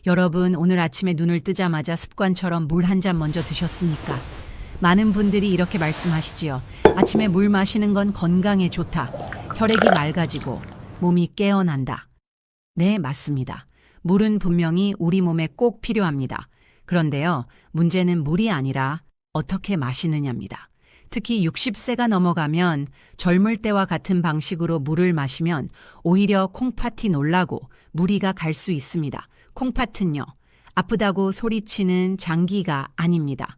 여러분, 오늘 아침에 눈을 뜨자마자 습관처럼 물 한 잔 먼저 드셨습니까? 많은 분들이 이렇게 말씀하시지요. 아침에 물 마시는 건 건강에 좋다. 혈액이 맑아지고 몸이 깨어난다. 네, 맞습니다. 물은 분명히 우리 몸에 꼭 필요합니다. 그런데요, 문제는 물이 아니라 어떻게 마시느냐입니다. 특히 60세가 넘어가면 젊을 때와 같은 방식으로 물을 마시면 오히려 콩팥이 놀라고 무리가 갈 수 있습니다. 콩팥은요, 아프다고 소리치는 장기가 아닙니다.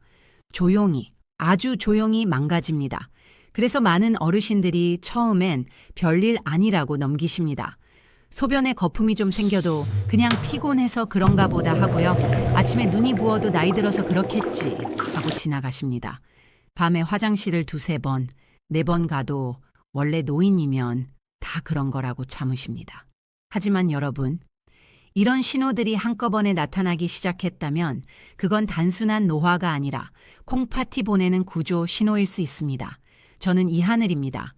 조용히, 아주 조용히 망가집니다. 그래서 많은 어르신들이 처음엔 별일 아니라고 넘기십니다. 소변에 거품이 좀 생겨도 그냥 피곤해서 그런가 보다 하고요. 아침에 눈이 부어도 나이 들어서 그렇겠지 하고 지나가십니다. 밤에 화장실을 2-3번, 4번 가도 원래 노인이면 다 그런 거라고 참으십니다. 하지만 여러분, 이런 신호들이 한꺼번에 나타나기 시작했다면 그건 단순한 노화가 아니라 콩팥이 보내는 구조 신호일 수 있습니다. 저는 이하늘입니다.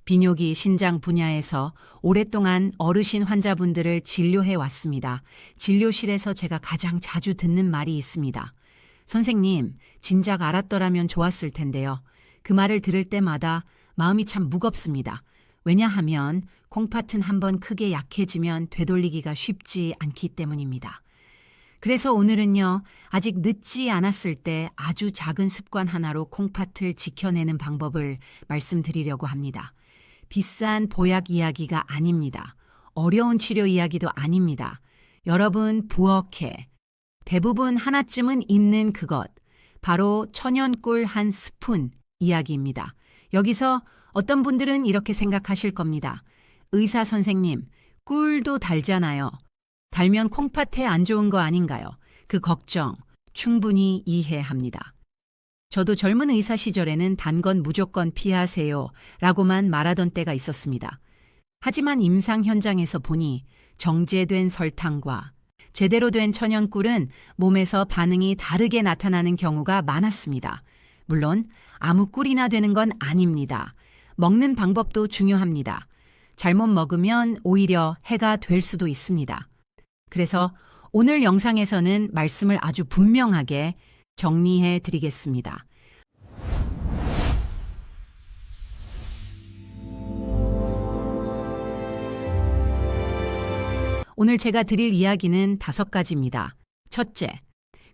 비뇨기 신장 분야에서 오랫동안 어르신 환자분들을 진료해 왔습니다. 진료실에서 제가 가장 자주 듣는 말이 있습니다. 선생님, 진작 알았더라면 좋았을 텐데요. 그 말을 들을 때마다 마음이 참 무겁습니다. 왜냐하면 콩팥은 한번 크게 약해지면 되돌리기가 쉽지 않기 때문입니다. 그래서 오늘은요, 아직 늦지 않았을 때 아주 작은 습관 하나로 콩팥을 지켜내는 방법을 말씀드리려고 합니다. 비싼 보약 이야기가 아닙니다. 어려운 치료 이야기도 아닙니다. 여러분, 부엌에 대부분 하나쯤은 있는 그것, 바로 천연꿀 한 스푼 이야기입니다. 여기서 어떤 분들은 이렇게 생각하실 겁니다. 의사 선생님, 꿀도 달잖아요. 달면 콩팥에 안 좋은 거 아닌가요? 그 걱정 충분히 이해합니다. 저도 젊은 의사 시절에는 단 건 무조건 피하세요 라고만 말하던 때가 있었습니다. 하지만 임상 현장에서 보니 정제된 설탕과 제대로 된 천연꿀은 몸에서 반응이 다르게 나타나는 경우가 많았습니다. 물론 아무 꿀이나 되는 건 아닙니다. 먹는 방법도 중요합니다. 잘못 먹으면 오히려 해가 될 수도 있습니다. 그래서 오늘 영상에서는 말씀을 아주 분명하게 정리해 드리겠습니다. 오늘 제가 드릴 이야기는 5가지입니다. 첫째,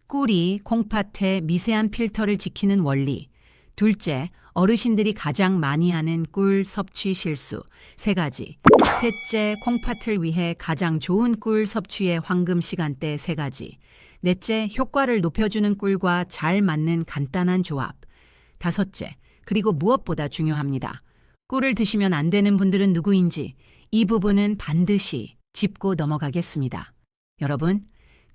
꿀이 콩팥의 미세한 필터를 지키는 원리. 둘째, 어르신들이 가장 많이 하는 꿀 섭취 실수 3가지. 셋째, 콩팥을 위해 가장 좋은 꿀 섭취의 황금 시간대 3가지. 넷째, 효과를 높여주는 꿀과 잘 맞는 간단한 조합. 5째, 그리고 무엇보다 중요합니다. 꿀을 드시면 안 되는 분들은 누구인지 이 부분은 반드시 짚고 넘어가겠습니다. 여러분,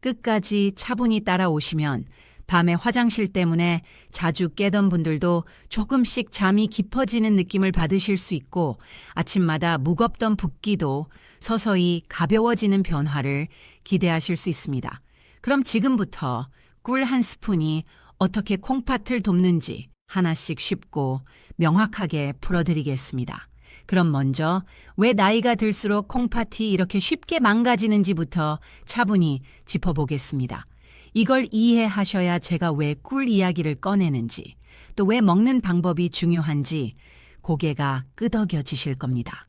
끝까지 차분히 따라오시면 밤에 화장실 때문에 자주 깨던 분들도 조금씩 잠이 깊어지는 느낌을 받으실 수 있고 아침마다 무겁던 붓기도 서서히 가벼워지는 변화를 기대하실 수 있습니다. 그럼 지금부터 꿀 한 스푼이 어떻게 콩팥을 돕는지 하나씩 쉽고 명확하게 풀어드리겠습니다. 그럼 먼저 왜 나이가 들수록 콩팥이 이렇게 쉽게 망가지는지부터 차분히 짚어보겠습니다. 이걸 이해하셔야 제가 왜 꿀 이야기를 꺼내는지, 또 왜 먹는 방법이 중요한지 고개가 끄덕여지실 겁니다.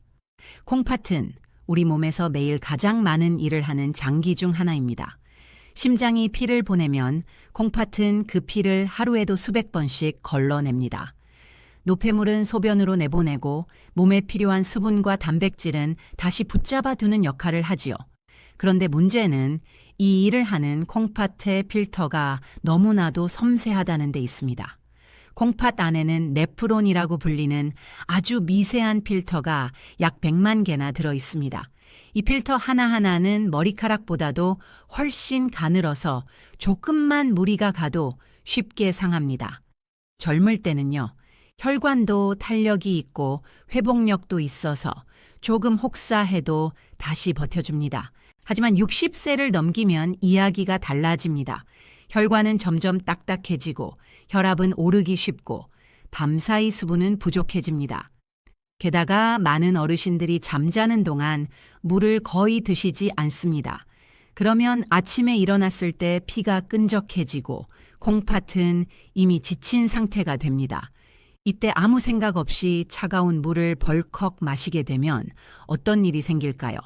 콩팥은 우리 몸에서 매일 가장 많은 일을 하는 장기 중 하나입니다. 심장이 피를 보내면 콩팥은 그 피를 하루에도 수백 번씩 걸러냅니다. 노폐물은 소변으로 내보내고 몸에 필요한 수분과 단백질은 다시 붙잡아 두는 역할을 하지요. 그런데 문제는 이 일을 하는 콩팥의 필터가 너무나도 섬세하다는 데 있습니다. 콩팥 안에는 네프론이라고 불리는 아주 미세한 필터가 약 100만 개나 들어 있습니다. 이 필터 하나하나는 머리카락보다도 훨씬 가늘어서 조금만 무리가 가도 쉽게 상합니다. 젊을 때는요, 혈관도 탄력이 있고 회복력도 있어서 조금 혹사해도 다시 버텨줍니다. 하지만 60세를 넘기면 이야기가 달라집니다. 혈관은 점점 딱딱해지고 혈압은 오르기 쉽고 밤사이 수분은 부족해집니다. 게다가 많은 어르신들이 잠자는 동안 물을 거의 드시지 않습니다. 그러면 아침에 일어났을 때 피가 끈적해지고 콩팥은 이미 지친 상태가 됩니다. 이때 아무 생각 없이 차가운 물을 벌컥 마시게 되면 어떤 일이 생길까요?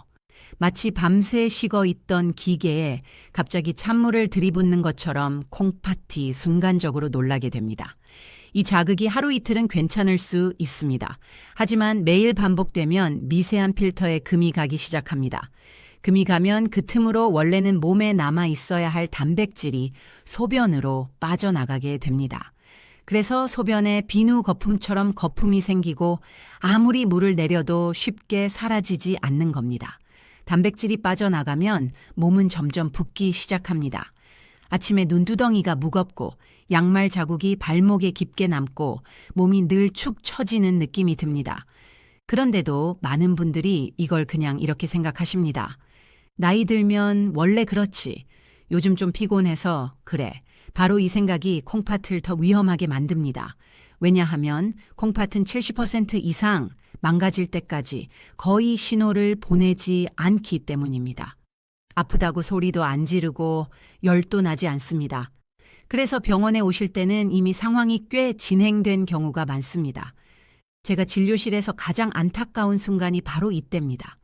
마치 밤새 식어 있던 기계에 갑자기 찬물을 들이붓는 것처럼 콩팥이 순간적으로 놀라게 됩니다. 이 자극이 하루 이틀은 괜찮을 수 있습니다. 하지만 매일 반복되면 미세한 필터에 금이 가기 시작합니다. 금이 가면 그 틈으로 원래는 몸에 남아 있어야 할 단백질이 소변으로 빠져나가게 됩니다. 그래서 소변에 비누 거품처럼 거품이 생기고 아무리 물을 내려도 쉽게 사라지지 않는 겁니다. 단백질이 빠져나가면 몸은 점점 붓기 시작합니다. 아침에 눈두덩이가 무겁고 양말 자국이 발목에 깊게 남고 몸이 늘 축 처지는 느낌이 듭니다. 그런데도 많은 분들이 이걸 그냥 이렇게 생각하십니다. 나이 들면 원래 그렇지. 요즘 좀 피곤해서 그래. 바로 이 생각이 콩팥을 더 위험하게 만듭니다. 왜냐하면 콩팥은 70% 이상 망가질 때까지 거의 신호를 보내지 않기 때문입니다. 아프다고 소리도 안 지르고 열도 나지 않습니다. 그래서 병원에 오실 때는 이미 상황이 꽤 진행된 경우가 많습니다. 제가 진료실에서 가장 안타까운 순간이 바로 이때입니다.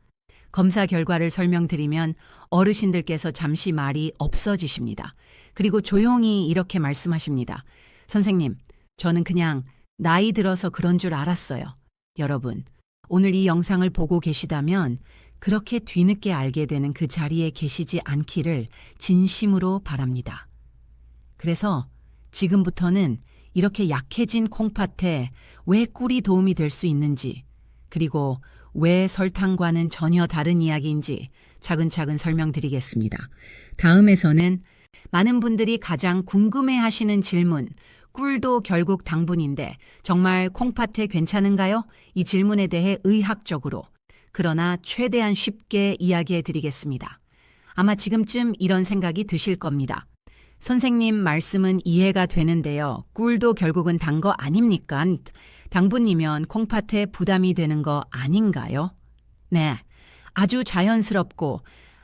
검사 결과를 설명드리면 어르신들께서 잠시 말이 없어지십니다. 그리고 조용히 이렇게 말씀하십니다. 선생님, 저는 그냥 나이 들어서 그런 줄 알았어요. 여러분, 오늘 이 영상을 보고 계시다면 그렇게 뒤늦게 알게 되는 그 자리에 계시지 않기를 진심으로 바랍니다. 그래서 지금부터는 이렇게 약해진 콩팥에 왜 꿀이 도움이 될 수 있는지, 그리고 왜 설탕과는 전혀 다른 이야기인지 차근차근 설명드리겠습니다. 다음에서는 많은 분들이 가장 궁금해하시는 질문, 꿀도 결국 당분인데 정말 콩팥에 괜찮은가요? 이 질문에 대해 의학적으로, 그러나 최대한 쉽게 이야기해 드리겠습니다. 아마 지금쯤 이런 생각이 드실 겁니다. 선생님 말씀은 이해가 되는데요. 꿀도 결국은 단 거 아닙니까? 당분이면 콩팥에 부담이 되는 거 아닌가요? 네, 아주 자연스럽고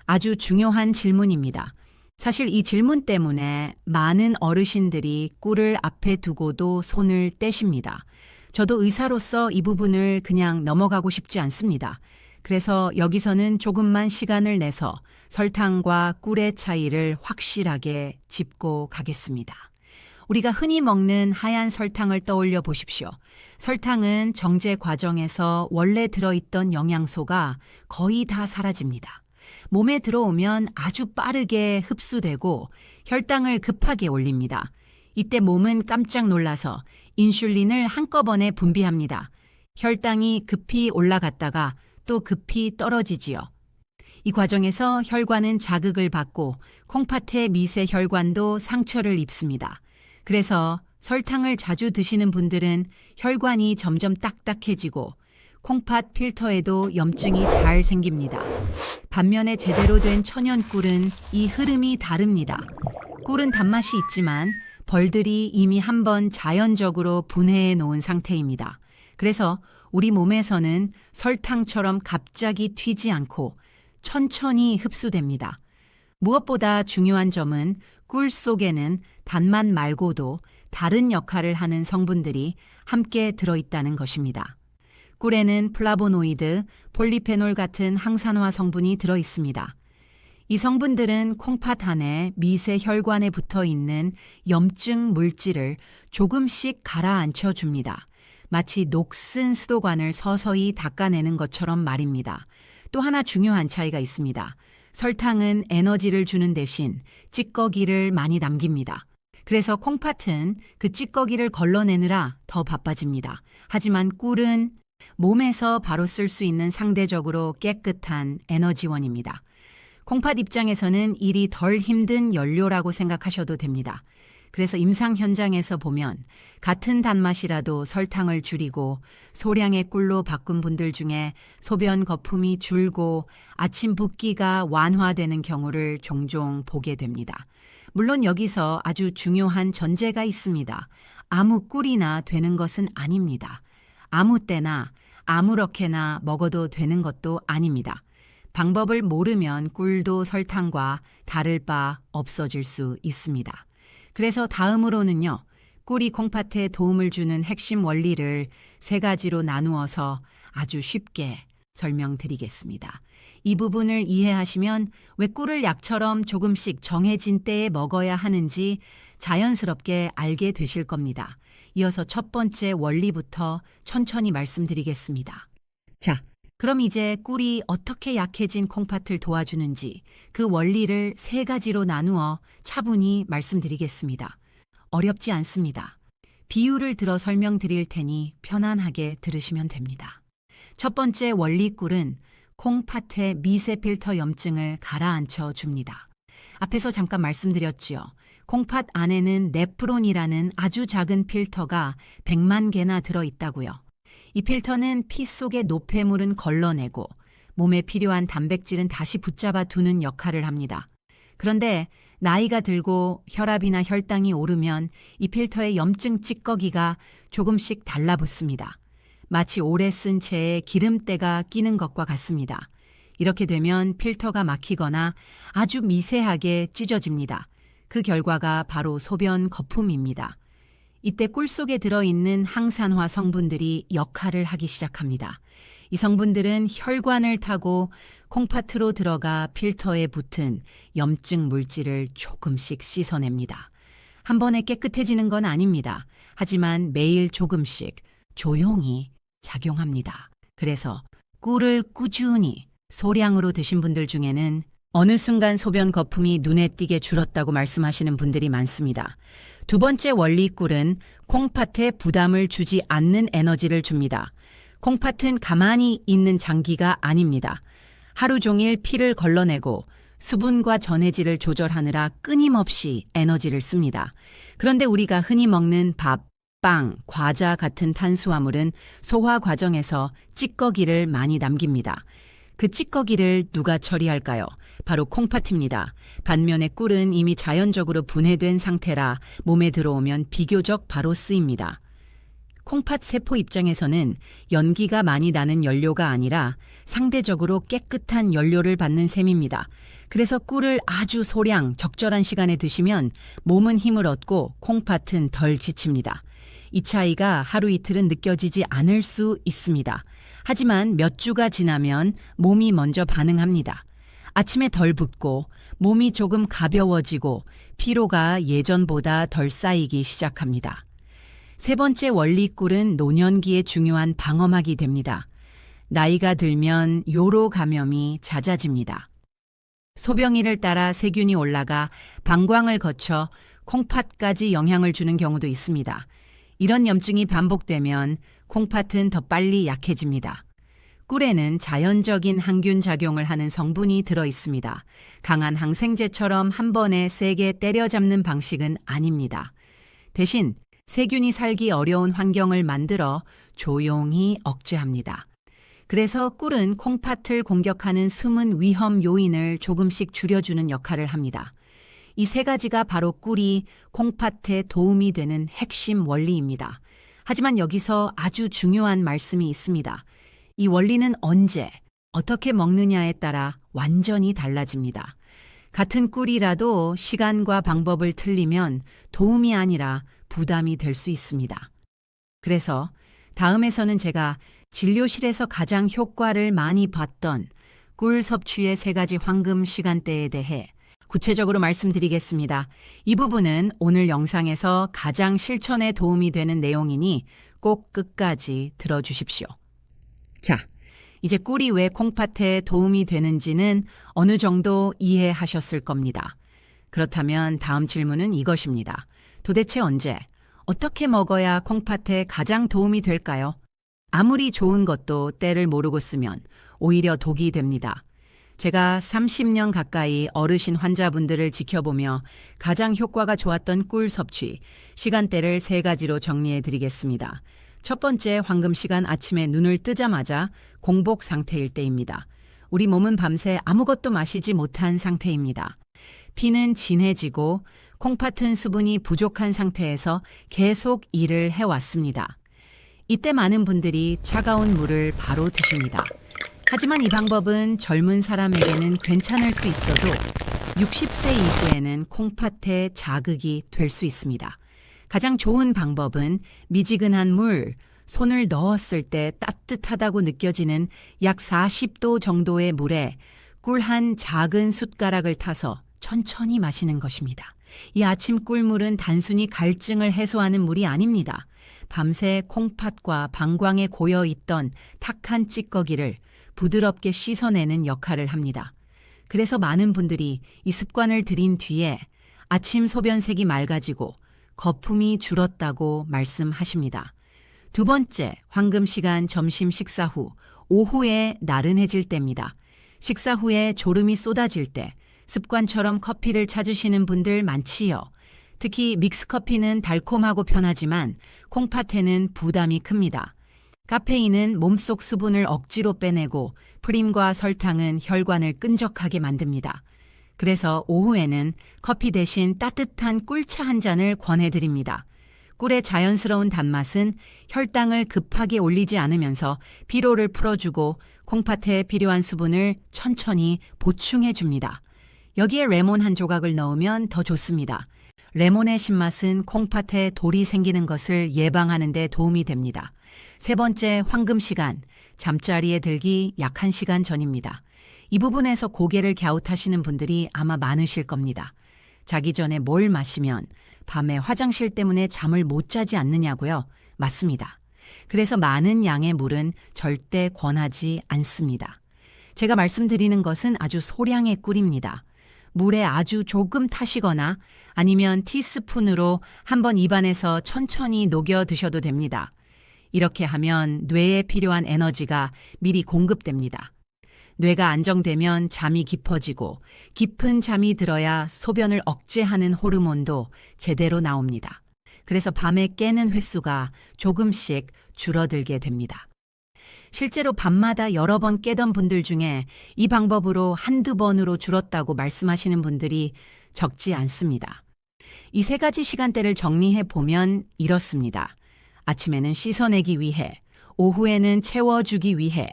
아주 중요한 질문입니다. 사실 이 질문 때문에 많은 어르신들이 꿀을 앞에 두고도 손을 떼십니다. 저도 의사로서 이 부분을 그냥 넘어가고 싶지 않습니다. 그래서 여기서는 조금만 시간을 내서 설탕과 꿀의 차이를 확실하게 짚고 가겠습니다. 우리가 흔히 먹는 하얀 설탕을 떠올려 보십시오. 설탕은 정제 과정에서 원래 들어있던 영양소가 거의 다 사라집니다. 몸에 들어오면 아주 빠르게 흡수되고 혈당을 급하게 올립니다. 이때 몸은 깜짝 놀라서 인슐린을 한꺼번에 분비합니다. 혈당이 급히 올라갔다가 또 급히 떨어지지요. 이 과정에서 혈관은 자극을 받고 콩팥의 미세 혈관도 상처를 입습니다. 그래서 설탕을 자주 드시는 분들은 혈관이 점점 딱딱해지고 콩팥 필터에도 염증이 잘 생깁니다. 반면에 제대로 된 천연꿀은 이 흐름이 다릅니다. 꿀은 단맛이 있지만 벌들이 이미 한번 자연적으로 분해해 놓은 상태입니다. 그래서 우리 몸에서는 설탕처럼 갑자기 튀지 않고 천천히 흡수됩니다. 무엇보다 중요한 점은 꿀 속에는 단맛 말고도 다른 역할을 하는 성분들이 함께 들어있다는 것입니다. 꿀에는 플라보노이드, 폴리페놀 같은 항산화 성분이 들어있습니다. 이 성분들은 콩팥 안에 미세 혈관에 붙어 있는 염증 물질을 조금씩 가라앉혀 줍니다. 마치 녹슨 수도관을 서서히 닦아내는 것처럼 말입니다. 또 하나 중요한 차이가 있습니다. 설탕은 에너지를 주는 대신 찌꺼기를 많이 남깁니다. 그래서 콩팥은 그 찌꺼기를 걸러내느라 더 바빠집니다. 하지만 꿀은 몸에서 바로 쓸 수 있는 상대적으로 깨끗한 에너지원입니다. 콩팥 입장에서는 일이 덜 힘든 연료라고 생각하셔도 됩니다. 그래서 임상 현장에서 보면 같은 단맛이라도 설탕을 줄이고 소량의 꿀로 바꾼 분들 중에 소변 거품이 줄고 아침 붓기가 완화되는 경우를 종종 보게 됩니다. 물론 여기서 아주 중요한 전제가 있습니다. 아무 꿀이나 되는 것은 아닙니다. 아무 때나 아무렇게나 먹어도 되는 것도 아닙니다. 방법을 모르면 꿀도 설탕과 다를 바 없어질 수 있습니다. 그래서 다음으로는요, 꿀이 콩팥에 도움을 주는 핵심 원리를 3가지로 나누어서 아주 쉽게 설명드리겠습니다. 이 부분을 이해하시면 왜 꿀을 약처럼 조금씩 정해진 때에 먹어야 하는지 자연스럽게 알게 되실 겁니다. 이어서 첫 번째 원리부터 천천히 말씀드리겠습니다. 자, 그럼 이제 꿀이 어떻게 약해진 콩팥을 도와주는지 그 원리를 3가지로 나누어 차분히 말씀드리겠습니다. 어렵지 않습니다. 비유를 들어 설명드릴 테니 편안하게 들으시면 됩니다. 첫 번째 원리 꿀은 콩팥의 미세 필터 염증을 가라앉혀 줍니다. 앞에서 잠깐 말씀드렸지요. 콩팥 안에는 네프론이라는 아주 작은 필터가 100만 개나 들어있다고요. 이 필터는 피 속의 노폐물은 걸러내고 몸에 필요한 단백질은 다시 붙잡아 두는 역할을 합니다. 그런데 나이가 들고 혈압이나 혈당이 오르면 이 필터의 염증 찌꺼기가 조금씩 달라붙습니다. 마치 오래 쓴 채에 기름때가 끼는 것과 같습니다. 이렇게 되면 필터가 막히거나 아주 미세하게 찢어집니다. 그 결과가 바로 소변 거품입니다. 이때 꿀 속에 들어있는 항산화 성분들이 역할을 하기 시작합니다. 이 성분들은 혈관을 타고 콩팥으로 들어가 필터에 붙은 염증 물질을 조금씩 씻어냅니다. 한 번에 깨끗해지는 건 아닙니다. 하지만 매일 조금씩 조용히 작용합니다. 그래서 꿀을 꾸준히 소량으로 드신 분들 중에는 어느 순간 소변 거품이 눈에 띄게 줄었다고 말씀하시는 분들이 많습니다. 두 번째 원리 꿀은 콩팥에 부담을 주지 않는 에너지를 줍니다. 콩팥은 가만히 있는 장기가 아닙니다. 하루 종일 피를 걸러내고 수분과 전해질을 조절하느라 끊임없이 에너지를 씁니다. 그런데 우리가 흔히 먹는 밥, 빵, 과자 같은 탄수화물은 소화 과정에서 찌꺼기를 많이 남깁니다. 그 찌꺼기를 누가 처리할까요? 바로 콩팥입니다. 반면에 꿀은 이미 자연적으로 분해된 상태라 몸에 들어오면 비교적 바로 쓰입니다. 콩팥 세포 입장에서는 연기가 많이 나는 연료가 아니라 상대적으로 깨끗한 연료를 받는 셈입니다. 그래서 꿀을 아주 소량 적절한 시간에 드시면 몸은 힘을 얻고 콩팥은 덜 지칩니다. 이 차이가 하루 이틀은 느껴지지 않을 수 있습니다. 하지만 몇 주가 지나면 몸이 먼저 반응합니다. 아침에 덜 붓고 몸이 조금 가벼워지고 피로가 예전보다 덜 쌓이기 시작합니다. 세 번째 원리 꿀은 노년기에 중요한 방어막이 됩니다. 나이가 들면 요로 감염이 잦아집니다. 소변기를 따라 세균이 올라가 방광을 거쳐 콩팥까지 영향을 주는 경우도 있습니다. 이런 염증이 반복되면 콩팥은 더 빨리 약해집니다. 꿀에는 자연적인 항균 작용을 하는 성분이 들어 있습니다. 강한 항생제처럼 한 번에 세게 때려잡는 방식은 아닙니다. 대신 세균이 살기 어려운 환경을 만들어 조용히 억제합니다. 그래서 꿀은 콩팥을 공격하는 숨은 위험 요인을 조금씩 줄여주는 역할을 합니다. 이 3가지가 바로 꿀이 콩팥에 도움이 되는 핵심 원리입니다. 하지만 여기서 아주 중요한 말씀이 있습니다. 이 원리는 언제, 어떻게 먹느냐에 따라 완전히 달라집니다. 같은 꿀이라도 시간과 방법을 틀리면 도움이 아니라 부담이 될 수 있습니다. 그래서 다음에서는 제가 진료실에서 가장 효과를 많이 봤던 꿀 섭취의 3가지 황금 시간대에 대해 구체적으로 말씀드리겠습니다. 이 부분은 오늘 영상에서 가장 실천에 도움이 되는 내용이니 꼭 끝까지 들어주십시오. 자, 이제 꿀이 왜 콩팥에 도움이 되는지는 어느 정도 이해하셨을 겁니다. 그렇다면 다음 질문은 이것입니다. 도대체 언제, 어떻게 먹어야 콩팥에 가장 도움이 될까요? 아무리 좋은 것도 때를 모르고 쓰면 오히려 독이 됩니다. 제가 30년 가까이 어르신 환자분들을 지켜보며 가장 효과가 좋았던 꿀 섭취, 시간대를 3가지로 정리해 드리겠습니다. 첫 번째 황금 시간 아침에 눈을 뜨자마자 공복 상태일 때입니다. 우리 몸은 밤새 아무것도 마시지 못한 상태입니다. 피는 진해지고 콩팥은 수분이 부족한 상태에서 계속 일을 해왔습니다. 이때 많은 분들이 차가운 물을 바로 드십니다. 하지만 이 방법은 젊은 사람에게는 괜찮을 수 있어도 60세 이후에는 콩팥의 자극이 될 수 있습니다. 가장 좋은 방법은 미지근한 물, 손을 넣었을 때 따뜻하다고 느껴지는 약 40도 정도의 물에 꿀 한 작은 숟가락을 타서 천천히 마시는 것입니다. 이 아침 꿀물은 단순히 갈증을 해소하는 물이 아닙니다. 밤새 콩팥과 방광에 고여 있던 탁한 찌꺼기를 부드럽게 씻어내는 역할을 합니다. 그래서 많은 분들이 이 습관을 들인 뒤에 아침 소변색이 맑아지고 거품이 줄었다고 말씀하십니다. 두 번째, 황금 시간 점심 식사 후, 오후에 나른해질 때입니다. 식사 후에 졸음이 쏟아질 때 습관처럼 커피를 찾으시는 분들 많지요. 특히 믹스커피는 달콤하고 편하지만 콩팥에는 부담이 큽니다. 카페인은 몸속 수분을 억지로 빼내고 프림과 설탕은 혈관을 끈적하게 만듭니다. 그래서 오후에는 커피 대신 따뜻한 꿀차 한 잔을 권해드립니다. 꿀의 자연스러운 단맛은 혈당을 급하게 올리지 않으면서 피로를 풀어주고 콩팥에 필요한 수분을 천천히 보충해줍니다. 여기에 레몬 한 조각을 넣으면 더 좋습니다. 레몬의 신맛은 콩팥에 돌이 생기는 것을 예방하는 데 도움이 됩니다. 세 번째, 황금 시간, 잠자리에 들기 약 1시간 전입니다. 이 부분에서 고개를 갸웃하시는 분들이 아마 많으실 겁니다. 자기 전에 뭘 마시면 밤에 화장실 때문에 잠을 못 자지 않느냐고요? 맞습니다. 그래서 많은 양의 물은 절대 권하지 않습니다. 제가 말씀드리는 것은 아주 소량의 꿀입니다. 물에 아주 조금 타시거나 아니면 티스푼으로 한번 입안에서 천천히 녹여 드셔도 됩니다. 이렇게 하면 뇌에 필요한 에너지가 미리 공급됩니다. 뇌가 안정되면 잠이 깊어지고 깊은 잠이 들어야 소변을 억제하는 호르몬도 제대로 나옵니다. 그래서 밤에 깨는 횟수가 조금씩 줄어들게 됩니다. 실제로 밤마다 여러 번 깨던 분들 중에 이 방법으로 한두 번으로 줄었다고 말씀하시는 분들이 적지 않습니다. 이 세 가지 시간대를 정리해 보면 이렇습니다. 아침에는 씻어내기 위해, 오후에는 채워주기 위해,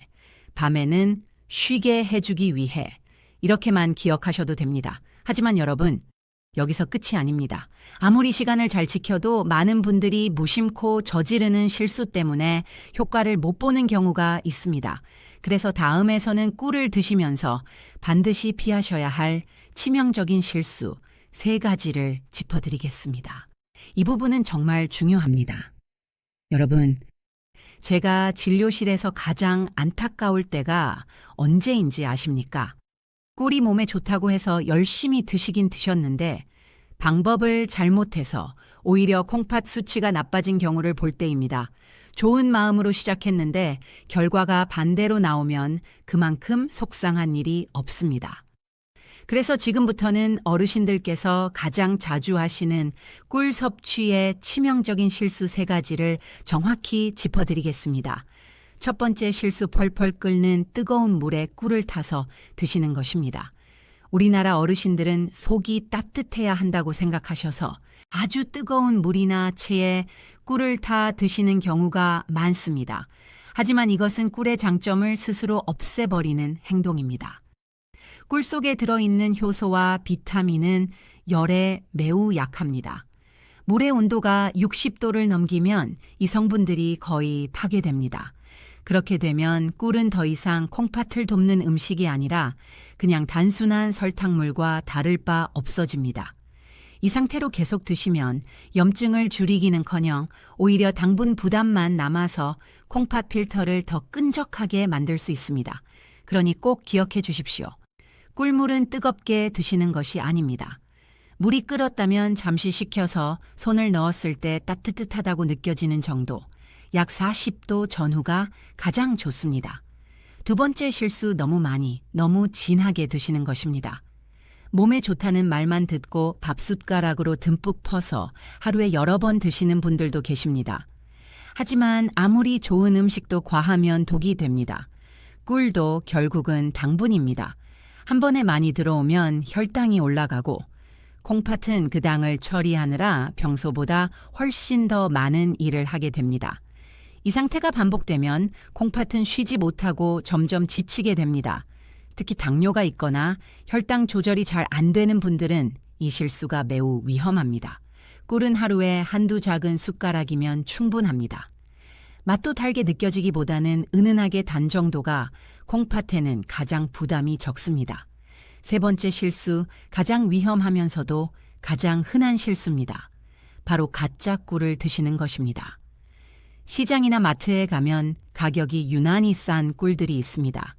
밤에는 쉬게 해주기 위해 이렇게만 기억하셔도 됩니다. 하지만 여러분, 여기서 끝이 아닙니다. 아무리 시간을 잘 지켜도 많은 분들이 무심코 저지르는 실수 때문에 효과를 못 보는 경우가 있습니다. 그래서 다음에서는 꿀을 드시면서 반드시 피하셔야 할 치명적인 실수 3가지를 짚어드리겠습니다. 이 부분은 정말 중요합니다. 여러분, 제가 진료실에서 가장 안타까울 때가 언제인지 아십니까? 꿀이 몸에 좋다고 해서 열심히 드시긴 드셨는데 방법을 잘못해서 오히려 콩팥 수치가 나빠진 경우를 볼 때입니다. 좋은 마음으로 시작했는데 결과가 반대로 나오면 그만큼 속상한 일이 없습니다. 그래서 지금부터는 어르신들께서 가장 자주 하시는 꿀 섭취의 치명적인 실수 3가지를 정확히 짚어드리겠습니다. 첫 번째 실수, 펄펄 끓는 뜨거운 물에 꿀을 타서 드시는 것입니다. 우리나라 어르신들은 속이 따뜻해야 한다고 생각하셔서 아주 뜨거운 물이나 체에 꿀을 타 드시는 경우가 많습니다. 하지만 이것은 꿀의 장점을 스스로 없애버리는 행동입니다. 꿀 속에 들어있는 효소와 비타민은 열에 매우 약합니다. 물의 온도가 60도를 넘기면 이 성분들이 거의 파괴됩니다. 그렇게 되면 꿀은 더 이상 콩팥을 돕는 음식이 아니라 그냥 단순한 설탕물과 다를 바 없어집니다. 이 상태로 계속 드시면 염증을 줄이기는커녕 오히려 당분 부담만 남아서 콩팥 필터를 더 끈적하게 만들 수 있습니다. 그러니 꼭 기억해 주십시오. 꿀물은 뜨겁게 드시는 것이 아닙니다. 물이 끓었다면 잠시 식혀서 손을 넣었을 때 따뜻하다고 느껴지는 정도, 약 40도 전후가 가장 좋습니다. 두 번째 실수, 너무 많이, 너무 진하게 드시는 것입니다. 몸에 좋다는 말만 듣고 밥숟가락으로 듬뿍 퍼서 하루에 여러 번 드시는 분들도 계십니다. 하지만 아무리 좋은 음식도 과하면 독이 됩니다. 꿀도 결국은 당분입니다. 한 번에 많이 들어오면 혈당이 올라가고 콩팥은 그 당을 처리하느라 평소보다 훨씬 더 많은 일을 하게 됩니다. 이 상태가 반복되면 콩팥은 쉬지 못하고 점점 지치게 됩니다. 특히 당뇨가 있거나 혈당 조절이 잘 안 되는 분들은 이 실수가 매우 위험합니다. 꿀은 하루에 한두 작은 숟가락이면 충분합니다. 맛도 달게 느껴지기보다는 은은하게 단 정도가 콩팥에는 가장 부담이 적습니다. 세 번째 실수, 가장 위험하면서도 가장 흔한 실수입니다. 바로 가짜 꿀을 드시는 것입니다. 시장이나 마트에 가면 가격이 유난히 싼 꿀들이 있습니다.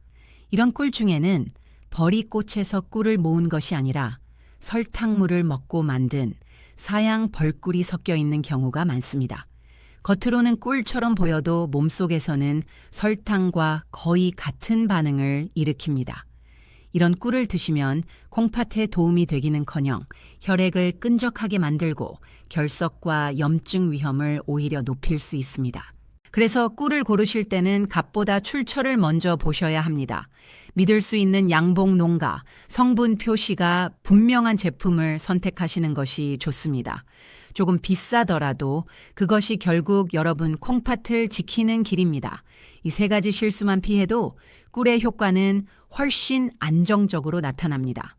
이런 꿀 중에는 버리꽃에서 꿀을 모은 것이 아니라 설탕물을 먹고 만든 사양 벌꿀이 섞여 있는 경우가 많습니다. 겉으로는 꿀처럼 보여도 몸속에서는 설탕과 거의 같은 반응을 일으킵니다. 이런 꿀을 드시면 콩팥에 도움이 되기는커녕 혈액을 끈적하게 만들고 결석과 염증 위험을 오히려 높일 수 있습니다. 그래서 꿀을 고르실 때는 값보다 출처를 먼저 보셔야 합니다. 믿을 수 있는 양봉 농가, 성분 표시가 분명한 제품을 선택하시는 것이 좋습니다. 조금 비싸더라도 그것이 결국 여러분 콩팥을 지키는 길입니다. 이 세 가지 실수만 피해도 꿀의 효과는 훨씬 안정적으로 나타납니다.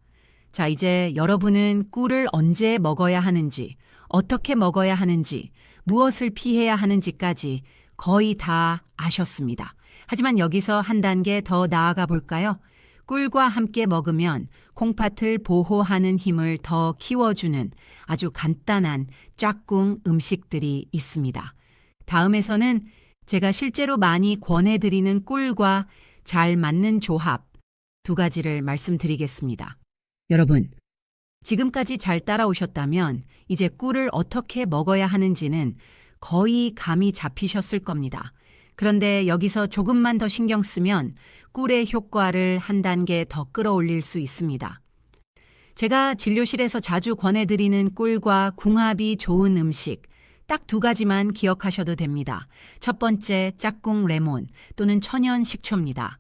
자, 이제 여러분은 꿀을 언제 먹어야 하는지, 어떻게 먹어야 하는지, 무엇을 피해야 하는지까지 거의 다 아셨습니다. 하지만 여기서 한 단계 더 나아가 볼까요? 꿀과 함께 먹으면 콩팥을 보호하는 힘을 더 키워주는 아주 간단한 짝꿍 음식들이 있습니다. 다음에서는 제가 실제로 많이 권해드리는 꿀과 잘 맞는 조합 두 가지를 말씀드리겠습니다. 여러분, 지금까지 잘 따라오셨다면 이제 꿀을 어떻게 먹어야 하는지는 거의 감이 잡히셨을 겁니다. 그런데 여기서 조금만 더 신경 쓰면 꿀의 효과를 한 단계 더 끌어올릴 수 있습니다. 제가 진료실에서 자주 권해드리는 꿀과 궁합이 좋은 음식, 딱 두 가지만 기억하셔도 됩니다. 첫 번째, 짝꿍 레몬 또는 천연 식초입니다.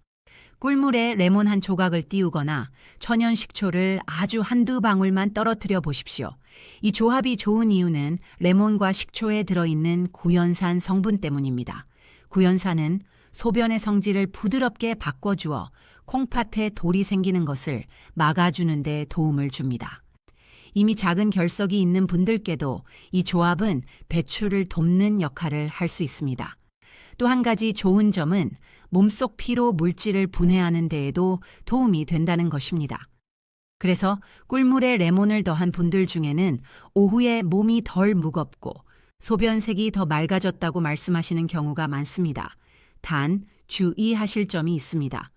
꿀물에 레몬 한 조각을 띄우거나 천연 식초를 아주 한두 방울만 떨어뜨려 보십시오. 이 조합이 좋은 이유는 레몬과 식초에 들어있는 구연산 성분 때문입니다. 구연산은 소변의 성질을 부드럽게 바꿔주어 콩팥에 돌이 생기는 것을 막아주는 데 도움을 줍니다. 이미 작은 결석이 있는 분들께도 이 조합은 배출을 돕는 역할을 할 수 있습니다. 또 한 가지 좋은 점은 몸속 피로 물질을 분해하는 데에도 도움이 된다는 것입니다. 그래서 꿀물에 레몬을 더한 분들 중에는 오후에 몸이 덜 무겁고 소변색이 더 맑아졌다고 말씀하시는 경우가 많습니다. 단 주의하실 점이 있습니다.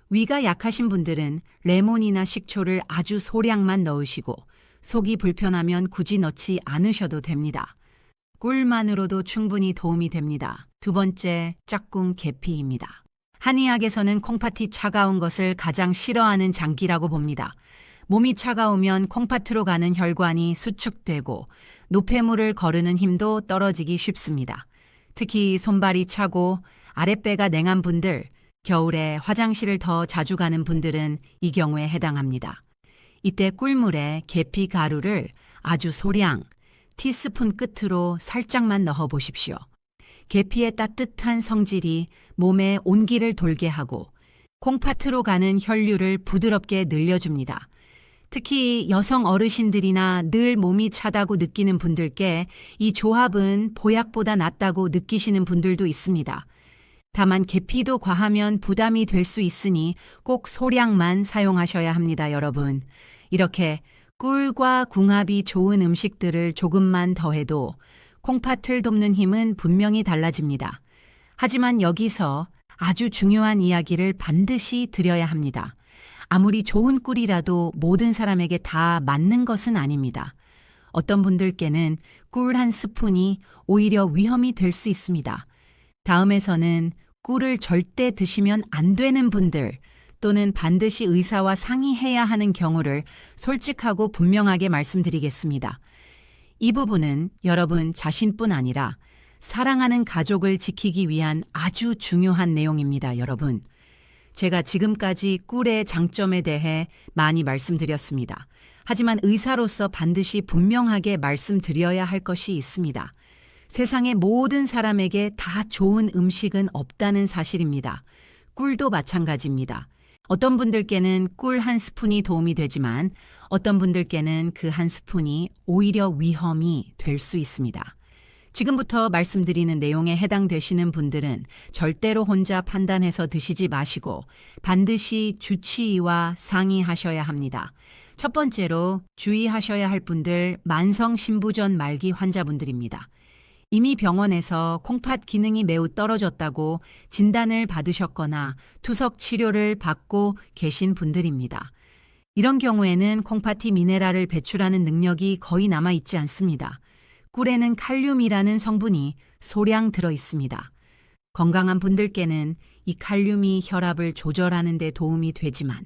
위가 약하신 분들은 레몬이나 식초를 아주 소량만 넣으시고 속이 불편하면 굳이 넣지 않으셔도 됩니다. 꿀만으로도 충분히 도움이 됩니다. 두 번째, 짝꿍 계피입니다. 한의학에서는 콩팥이 차가운 것을 가장 싫어하는 장기라고 봅니다. 몸이 차가우면 콩팥으로 가는 혈관이 수축되고 노폐물을 거르는 힘도 떨어지기 쉽습니다. 특히 손발이 차고 아랫배가 냉한 분들, 겨울에 화장실을 더 자주 가는 분들은 이 경우에 해당합니다. 이때 꿀물에 계피 가루를 아주 소량, 티스푼 끝으로 살짝만 넣어 보십시오. 계피의 따뜻한 성질이 몸에 온기를 돌게 하고 콩팥으로 가는 혈류를 부드럽게 늘려줍니다. 특히 여성 어르신들이나 늘 몸이 차다고 느끼는 분들께 이 조합은 보약보다 낫다고 느끼시는 분들도 있습니다. 다만 계피도 과하면 부담이 될 수 있으니 꼭 소량만 사용하셔야 합니다, 여러분. 이렇게 꿀과 궁합이 좋은 음식들을 조금만 더해도 콩팥을 돕는 힘은 분명히 달라집니다. 하지만 여기서 아주 중요한 이야기를 반드시 드려야 합니다. 아무리 좋은 꿀이라도 모든 사람에게 다 맞는 것은 아닙니다. 어떤 분들께는 꿀 한 스푼이 오히려 위험이 될 수 있습니다. 다음에서는 꿀을 절대 드시면 안 되는 분들 또는 반드시 의사와 상의해야 하는 경우를 솔직하고 분명하게 말씀드리겠습니다. 이 부분은 여러분 자신뿐 아니라 사랑하는 가족을 지키기 위한 아주 중요한 내용입니다, 여러분. 제가 지금까지 꿀의 장점에 대해 많이 말씀드렸습니다. 하지만 의사로서 반드시 분명하게 말씀드려야 할 것이 있습니다. 세상의 모든 사람에게 다 좋은 음식은 없다는 사실입니다. 꿀도 마찬가지입니다. 어떤 분들께는 꿀 한 스푼이 도움이 되지만 어떤 분들께는 그 한 스푼이 오히려 위험이 될 수 있습니다. 지금부터 말씀드리는 내용에 해당되시는 분들은 절대로 혼자 판단해서 드시지 마시고 반드시 주치의와 상의하셔야 합니다. 첫 번째로 주의하셔야 할 분들 만성 신부전 말기 환자분들입니다. 이미 병원에서 콩팥 기능이 매우 떨어졌다고 진단을 받으셨거나 투석 치료를 받고 계신 분들입니다. 이런 경우에는 콩팥이 미네랄을 배출하는 능력이 거의 남아있지 않습니다. 꿀에는 칼륨이라는 성분이 소량 들어 있습니다. 건강한 분들께는 이 칼륨이 혈압을 조절하는 데 도움이 되지만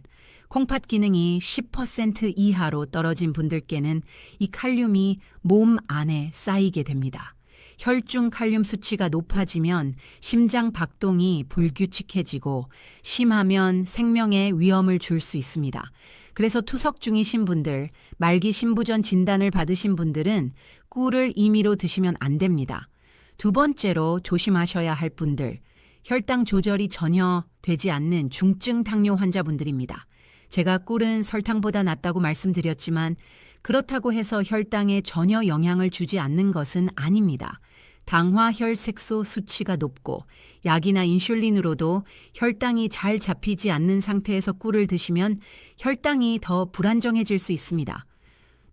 콩팥 기능이 10% 이하로 떨어진 분들께는 이 칼륨이 몸 안에 쌓이게 됩니다. 혈중 칼륨 수치가 높아지면 심장 박동이 불규칙해지고 심하면 생명에 위험을 줄 수 있습니다. 그래서 투석 중이신 분들, 말기 신부전 진단을 받으신 분들은 꿀을 임의로 드시면 안 됩니다. 두 번째로 조심하셔야 할 분들, 혈당 조절이 전혀 되지 않는 중증 당뇨 환자분들입니다. 제가 꿀은 설탕보다 낫다고 말씀드렸지만 그렇다고 해서 혈당에 전혀 영향을 주지 않는 것은 아닙니다. 당화혈색소 수치가 높고 약이나 인슐린으로도 혈당이 잘 잡히지 않는 상태에서 꿀을 드시면 혈당이 더 불안정해질 수 있습니다.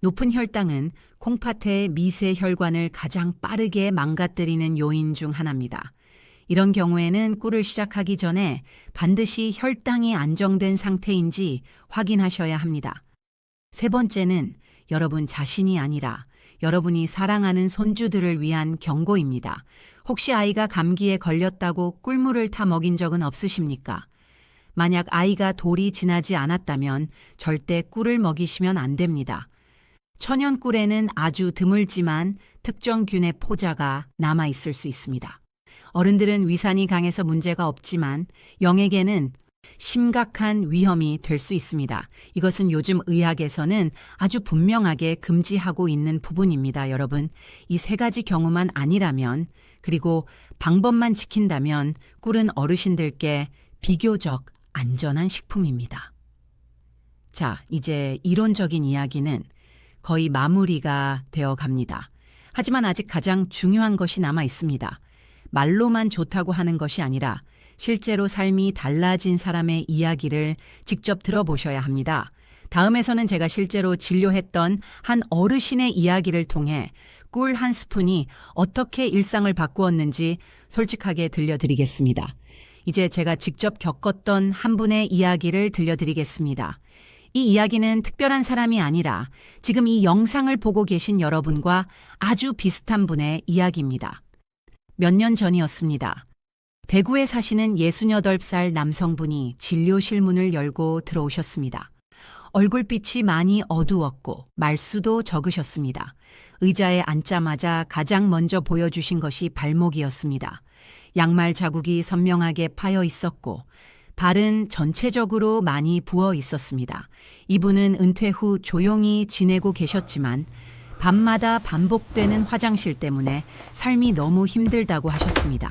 높은 혈당은 콩팥의 미세 혈관을 가장 빠르게 망가뜨리는 요인 중 하나입니다. 이런 경우에는 꿀을 시작하기 전에 반드시 혈당이 안정된 상태인지 확인하셔야 합니다. 세 번째는 여러분 자신이 아니라 여러분이 사랑하는 손주들을 위한 경고입니다. 혹시 아이가 감기에 걸렸다고 꿀물을 타 먹인 적은 없으십니까? 만약 아이가 돌이 지나지 않았다면 절대 꿀을 먹이시면 안 됩니다. 천연 꿀에는 아주 드물지만 특정 균의 포자가 남아 있을 수 있습니다. 어른들은 위산이 강해서 문제가 없지만 영에게는 심각한 위험이 될 수 있습니다. 이것은 요즘 의학에서는 아주 분명하게 금지하고 있는 부분입니다, 여러분. 이 세 가지 경우만 아니라면 그리고 방법만 지킨다면 꿀은 어르신들께 비교적 안전한 식품입니다. 자, 이제 이론적인 이야기는 거의 마무리가 되어 갑니다. 하지만 아직 가장 중요한 것이 남아 있습니다. 말로만 좋다고 하는 것이 아니라 실제로 삶이 달라진 사람의 이야기를 직접 들어보셔야 합니다. 다음에서는 제가 실제로 진료했던 한 어르신의 이야기를 통해 꿀 한 스푼이 어떻게 일상을 바꾸었는지 솔직하게 들려드리겠습니다. 이제 제가 직접 겪었던 한 분의 이야기를 들려드리겠습니다. 이 이야기는 특별한 사람이 아니라 지금 이 영상을 보고 계신 여러분과 아주 비슷한 분의 이야기입니다. 몇 년 전이었습니다. 대구에 사시는 68살 남성분이 진료실 문을 열고 들어오셨습니다. 얼굴빛이 많이 어두웠고 말수도 적으셨습니다. 의자에 앉자마자 가장 먼저 보여주신 것이 발목이었습니다. 양말 자국이 선명하게 파여 있었고 발은 전체적으로 많이 부어 있었습니다. 이분은 은퇴 후 조용히 지내고 계셨지만 밤마다 반복되는 화장실 때문에 삶이 너무 힘들다고 하셨습니다.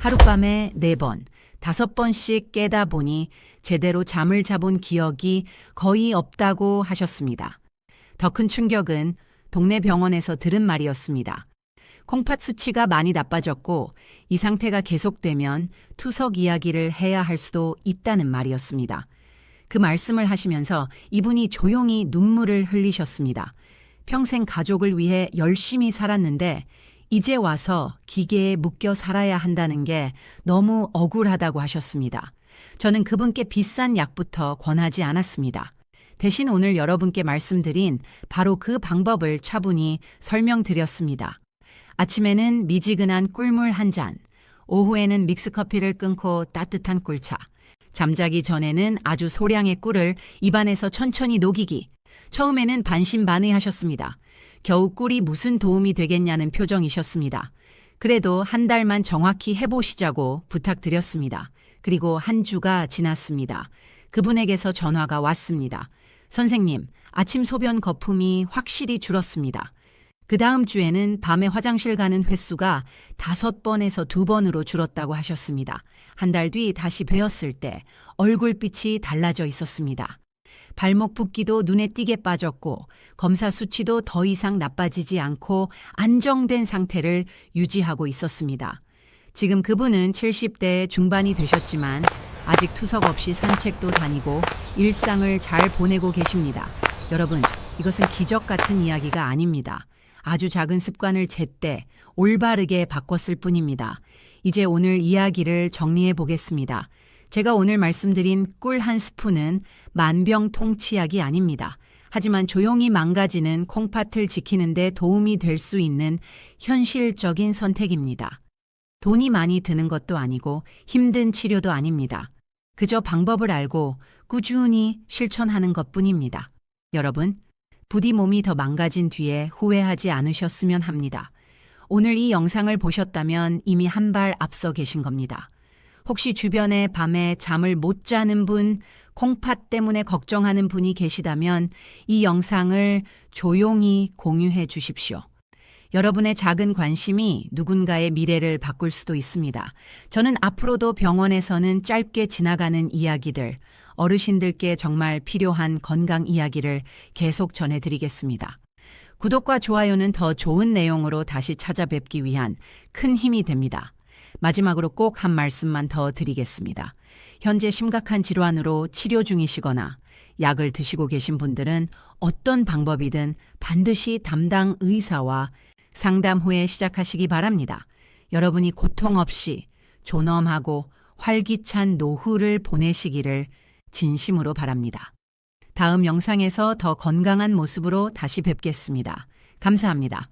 하룻밤에 4번, 5번씩 깨다 보니 제대로 잠을 자본 기억이 거의 없다고 하셨습니다. 더 큰 충격은 동네 병원에서 들은 말이었습니다. 콩팥 수치가 많이 나빠졌고 이 상태가 계속되면 투석 이야기를 해야 할 수도 있다는 말이었습니다. 그 말씀을 하시면서 이분이 조용히 눈물을 흘리셨습니다. 평생 가족을 위해 열심히 살았는데 이제 와서 기계에 묶여 살아야 한다는 게 너무 억울하다고 하셨습니다. 저는 그분께 비싼 약부터 권하지 않았습니다. 대신 오늘 여러분께 말씀드린 바로 그 방법을 차분히 설명드렸습니다. 아침에는 미지근한 꿀물 한 잔, 오후에는 믹스커피를 끊고 따뜻한 꿀차, 잠자기 전에는 아주 소량의 꿀을 입안에서 천천히 녹이기. 처음에는 반신반의하셨습니다. 겨우 꿀이 무슨 도움이 되겠냐는 표정이셨습니다. 그래도 한 달만 정확히 해보시자고 부탁드렸습니다. 그리고 한 주가 지났습니다. 그분에게서 전화가 왔습니다. 선생님, 아침 소변 거품이 확실히 줄었습니다. 그 다음 주에는 밤에 화장실 가는 횟수가 5번에서 2번으로 줄었다고 하셨습니다. 한 달 뒤 다시 뵈었을 때 얼굴빛이 달라져 있었습니다. 발목 붓기도 눈에 띄게 빠졌고 검사 수치도 더 이상 나빠지지 않고 안정된 상태를 유지하고 있었습니다. 지금 그분은 70대 중반이 되셨지만 아직 투석 없이 산책도 다니고 일상을 잘 보내고 계십니다. 여러분, 이것은 기적 같은 이야기가 아닙니다. 아주 작은 습관을 제때 올바르게 바꿨을 뿐입니다. 이제 오늘 이야기를 정리해 보겠습니다. 제가 오늘 말씀드린 꿀 한 스푼은 만병통치약이 아닙니다. 하지만 조용히 망가지는 콩팥을 지키는 데 도움이 될 수 있는 현실적인 선택입니다. 돈이 많이 드는 것도 아니고 힘든 치료도 아닙니다. 그저 방법을 알고 꾸준히 실천하는 것뿐입니다. 여러분, 부디 몸이 더 망가진 뒤에 후회하지 않으셨으면 합니다. 오늘 이 영상을 보셨다면 이미 한 발 앞서 계신 겁니다. 혹시 주변에 밤에 잠을 못 자는 분, 콩팥 때문에 걱정하는 분이 계시다면 이 영상을 조용히 공유해 주십시오. 여러분의 작은 관심이 누군가의 미래를 바꿀 수도 있습니다. 저는 앞으로도 병원에서는 짧게 지나가는 이야기들, 어르신들께 정말 필요한 건강 이야기를 계속 전해드리겠습니다. 구독과 좋아요는 더 좋은 내용으로 다시 찾아뵙기 위한 큰 힘이 됩니다. 마지막으로 꼭 한 말씀만 더 드리겠습니다. 현재 심각한 질환으로 치료 중이시거나 약을 드시고 계신 분들은 어떤 방법이든 반드시 담당 의사와 상담 후에 시작하시기 바랍니다. 여러분이 고통 없이 존엄하고 활기찬 노후를 보내시기를 진심으로 바랍니다. 다음 영상에서 더 건강한 모습으로 다시 뵙겠습니다. 감사합니다.